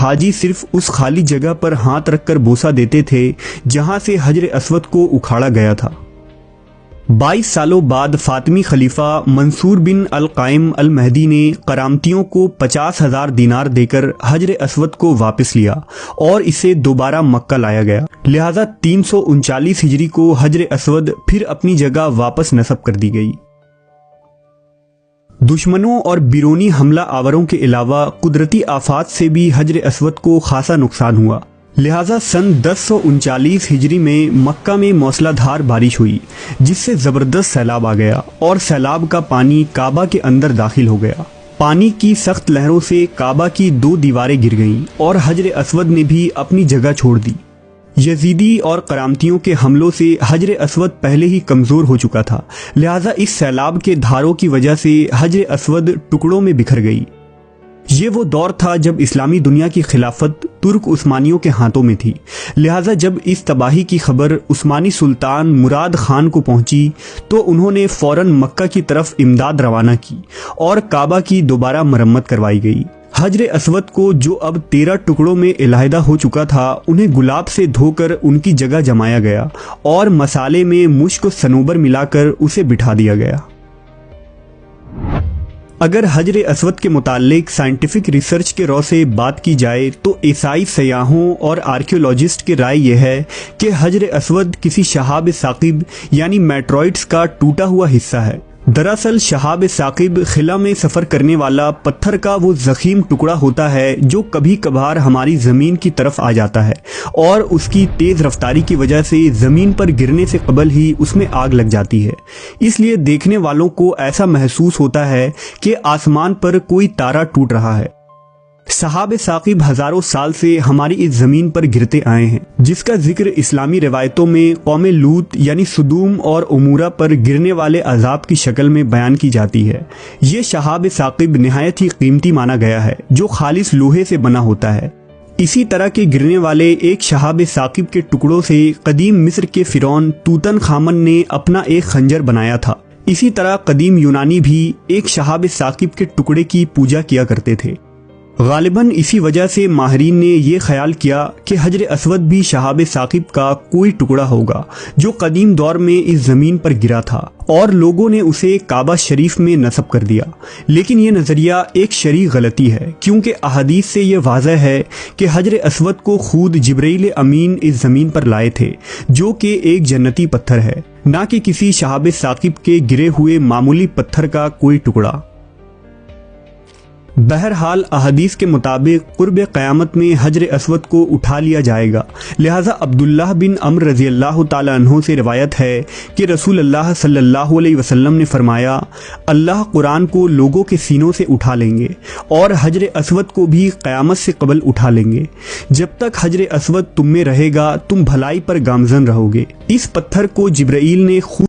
حاجی صرف اس خالی جگہ پر ہاتھ رکھ کر بوسہ دیتے تھے جہاں سے حجر اسود کو اکھاڑا گیا تھا۔ 22 سالوں بعد فاطمی خلیفہ منصور بن القائم المہدی نے کرامتیوں کو 50,000 دینار دے کر حجر اسود کو واپس لیا اور اسے دوبارہ مکہ لایا گیا، لہذا 339 ہجری کو حجر اسود پھر اپنی جگہ واپس نصب کر دی گئی۔ دشمنوں اور بیرونی حملہ آوروں کے علاوہ قدرتی آفات سے بھی حجر اسود کو خاصا نقصان ہوا، لہذا سن 1039 ہجری میں مکہ میں موسلا دھار بارش ہوئی جس سے زبردست سیلاب آ گیا اور سیلاب کا پانی کعبہ کے اندر داخل ہو گیا۔ پانی کی سخت لہروں سے کعبہ کی 2 دیواریں گر گئیں اور حجر اسود نے بھی اپنی جگہ چھوڑ دی۔ یزیدی اور کرامتیوں کے حملوں سے حجر اسود پہلے ہی کمزور ہو چکا تھا، لہذا اس سیلاب کے دھاروں کی وجہ سے حجر اسود ٹکڑوں میں بکھر گئی۔ یہ وہ دور تھا جب اسلامی دنیا کی خلافت ترک عثمانیوں کے ہاتھوں میں تھی، لہذا جب اس تباہی کی خبر عثمانی سلطان مراد خان کو پہنچی تو انہوں نے فوراً مکہ کی طرف امداد روانہ کی اور کعبہ کی دوبارہ مرمت کروائی گئی۔ حجر اسود کو جو اب 13 ٹکڑوں میں علیحدہ ہو چکا تھا انہیں گلاب سے دھو کر ان کی جگہ جمایا گیا اور مسالے میں مشک و صنوبر ملا کر اسے بٹھا دیا گیا۔ اگر حجر اسود کے متعلق سائنٹیفک ریسرچ کے رو سے بات کی جائے تو عیسائی سیاحوں اور آرکیولوجسٹ کی رائے یہ ہے کہ حجر اسود کسی شہاب ثاقب یعنی میٹرائٹس کا ٹوٹا ہوا حصہ ہے۔ دراصل شہاب ثاقب خلا میں سفر کرنے والا پتھر کا وہ ضخیم ٹکڑا ہوتا ہے جو کبھی کبھار ہماری زمین کی طرف آ جاتا ہے اور اس کی تیز رفتاری کی وجہ سے زمین پر گرنے سے قبل ہی اس میں آگ لگ جاتی ہے، اس لیے دیکھنے والوں کو ایسا محسوس ہوتا ہے کہ آسمان پر کوئی تارا ٹوٹ رہا ہے۔ شہاب ثاقب ہزاروں سال سے ہماری اس زمین پر گرتے آئے ہیں، جس کا ذکر اسلامی روایتوں میں قوم لوط یعنی سدوم اور عمورہ پر گرنے والے عذاب کی شکل میں بیان کی جاتی ہے۔ یہ شہاب ثاقب نہایت ہی قیمتی مانا گیا ہے جو خالص لوہے سے بنا ہوتا ہے۔ اسی طرح کے گرنے والے ایک شہاب ثاقب کے ٹکڑوں سے قدیم مصر کے فرعون توتن خامن نے اپنا ایک خنجر بنایا تھا۔ اسی طرح قدیم یونانی بھی ایک شہاب ثاقب کے ٹکڑے کی پوجا کیا کرتے تھے۔ غالباً اسی وجہ سے ماہرین نے یہ خیال کیا کہ حجر اسود بھی شہاب ثاقب کا کوئی ٹکڑا ہوگا جو قدیم دور میں اس زمین پر گرا تھا اور لوگوں نے اسے کعبہ شریف میں نصب کر دیا، لیکن یہ نظریہ ایک شرعی غلطی ہے کیونکہ احادیث سے یہ واضح ہے کہ حجر اسود کو خود جبرائیل امین اس زمین پر لائے تھے جو کہ ایک جنتی پتھر ہے، نہ کہ کسی شہاب ثاقب کے گرے ہوئے معمولی پتھر کا کوئی ٹکڑا۔ بہرحال احادیث کے مطابق قرب قیامت میں حجر اسود کو اٹھا لیا جائے گا، لہذا عبداللہ بن عمرو رضی اللہ تعالی عنہ سے روایت ہے کہ رسول اللہ صلی اللہ علیہ وسلم نے فرمایا، اللہ قرآن کو لوگوں کے سینوں سے اٹھا لیں گے اور حجر اسود کو بھی قیامت سے قبل اٹھا لیں گے۔ جب تک حجر اسود تم میں رہے گا تم بھلائی پر گامزن رہو گے۔ اس پتھر کو جبرائیل نے خود